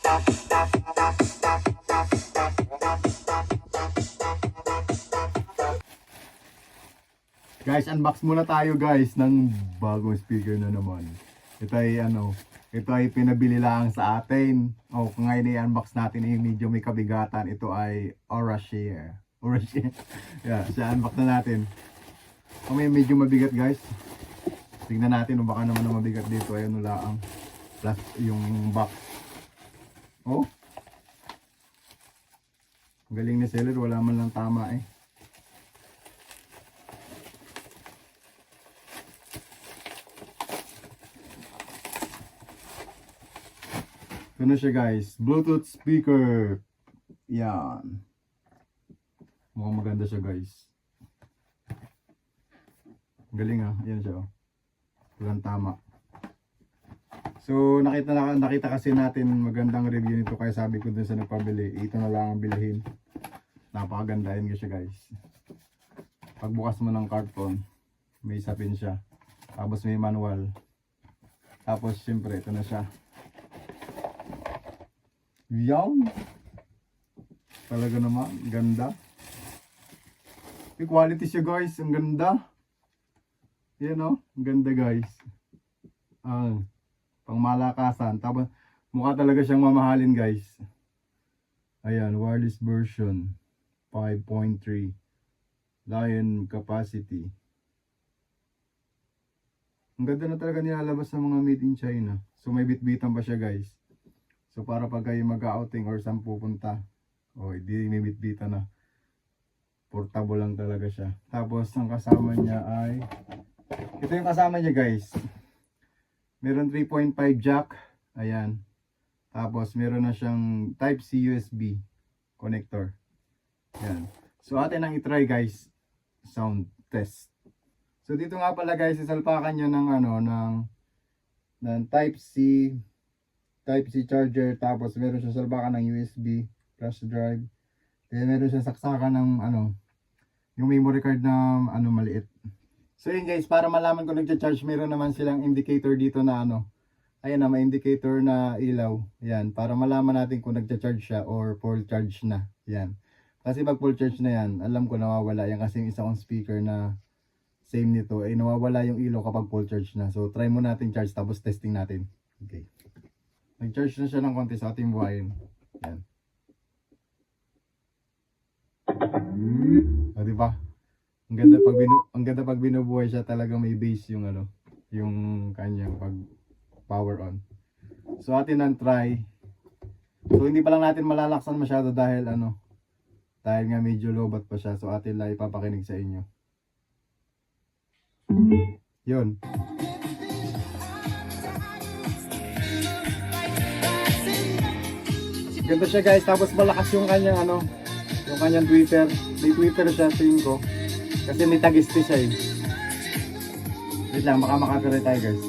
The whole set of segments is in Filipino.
Guys, unbox muna tayo guys ng bagong speaker na naman. Ito ay ito ay pinabili lang sa atin. Ngayon i-unbox natin yung medyo may kabigatan. Ito ay Aurashare. Yeah, siya unbox na natin. May medyo mabigat guys. Tingnan natin kung baka naman na mabigat dito. Ayun lang plus yung box. Galing ni seller, wala man lang tama eh. Ito na siya guys, Bluetooth speaker. Yan. Mukhang maganda siya guys. Galing yan siya Walang tama. So nakita kasi natin magandang review nito kaya sabi ko dun sa nagpabili, ito na lang ang bilhin. Napakaganda yan siya guys. Pagbukas mo ng carton, may sapin siya. Tapos may manual. Tapos syempre ito na siya. Yan. Talaga naman, ganda. Yung quality siya guys, ang ganda. Yan ang ganda guys. Pang malakasan. Tapos mukha talaga siyang mamahalin guys. Ayan, wireless version 5.3 Lion capacity. Ang ganda na talaga nilalabas ng mga made in China. So may bit-bitan pa siya guys. So para pag kayo mag-outing or saan pupunta, hindi may bit-bitan na. Portable lang talaga siya. Tapos ang kasama niya ay ito yung kasama niya guys. Meron 3.5 jack. Ayan. Tapos meron na siyang type C USB connector. Ayan. So atin ang i-try guys. Sound test. So dito nga pala guys, isalpakan niya ng type C charger. Tapos meron siya salpakan ng USB flash drive. Then meron siya saksakan ng yung memory card na maliit. So yun guys, para malaman kung nagcha-charge, meron naman silang indicator dito na ayan may indicator na ilaw. Yan, para malaman natin kung nagcha-charge siya or full charge na. Yan. Kasi pag full charge na yan, alam ko nawawala yan kasi yung isa kong speaker na same nito ay nawawala yung ilaw kapag full charge na. So try mo natin charge tapos testing natin. Okay. Nag-charge na siya ng konti sa ating buhayin. Yan. Diba? Ang ganda pag binubuhay siya, talagang may bass yung yung kanyang pag power on. So atin ang try. So hindi pa lang natin malalaksan masyado dahil dahil nga medyo lobat pa siya. So atin lang ipapakinig sa inyo. Yun. Ganda siya guys, tapos malakas yung kanyang yung kanyang tweeter. May tweeter siya tingin ko. Kasi may tagiste siya eh. Wait lang, makakapirate tayo guys.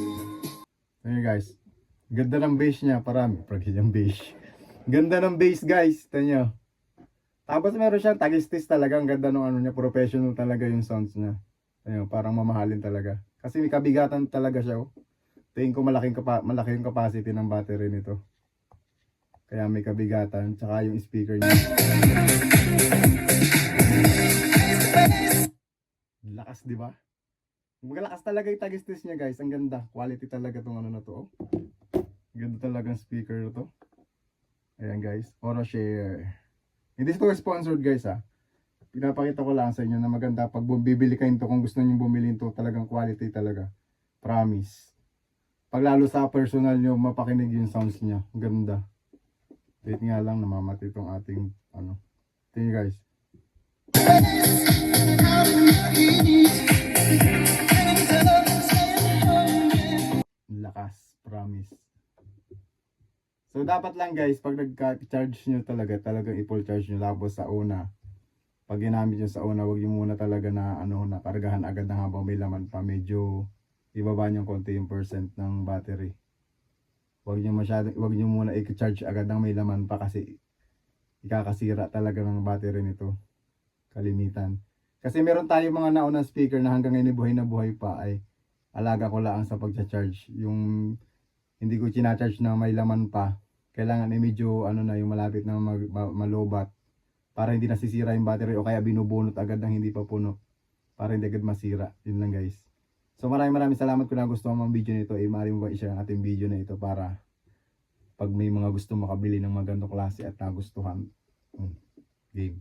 Ayun guys. Ganda ng bass niya, parami. Yung bass. Ganda ng bass guys, ito nyo. Tapos meron siyang tagistis talaga. Ang ganda ng niya, professional talaga yung sounds niya. Ayun, parang mamahalin talaga. Kasi may kabigatan talaga siya Tingin ko malaki yung capacity ng battery nito. Kaya may kabigatan, tsaka yung speaker niya. Lakas, di ba? Maglakas talaga yung tagistis niya, guys. Ang ganda. Quality talaga tong na to. Ganda talagang speaker to. Ayan, guys. Aurashare. Hindi ito sponsored, guys, Pinapakita ko lang sa inyo na maganda pag bumibili kayo nito, kung gusto niyo bumili nito, talagang quality talaga. Promise. Pag lalo sa personal niyo, mapakinig yung sounds niya. Ganda. Wait nga lang, namamatay itong ating tingin nyo guys. Lakas, promise. So dapat lang guys, pag nagka-charge nyo talagang i-full charge nyo. Tapos sa una, pag ginamit nyo sa una, wag nyo muna talaga na kargahan agad na habang may laman pa. Medyo ibaba nyo konti yung percent ng battery. Wag nyo muna i-charge agad ng may laman pa kasi ikakasira talaga ng battery nito. Kalimitan. Kasi meron tayo mga naunang speaker na hanggang ngayon buhay na buhay pa ay alaga ko lang sa pagcha-charge. Yung hindi ko china-charge na may laman pa. kailangan ay medyo ano na yung malapit na malobat para hindi nasisira yung battery o kaya binubunot agad ng hindi pa puno para hindi agad masira. Yun lang guys. So maraming salamat kung nagustuhan mo ang video nito. Maaari mo ba i-share ang ating video na ito para pag may mga gusto makabili ng magandang klase at nagustuhan. Game.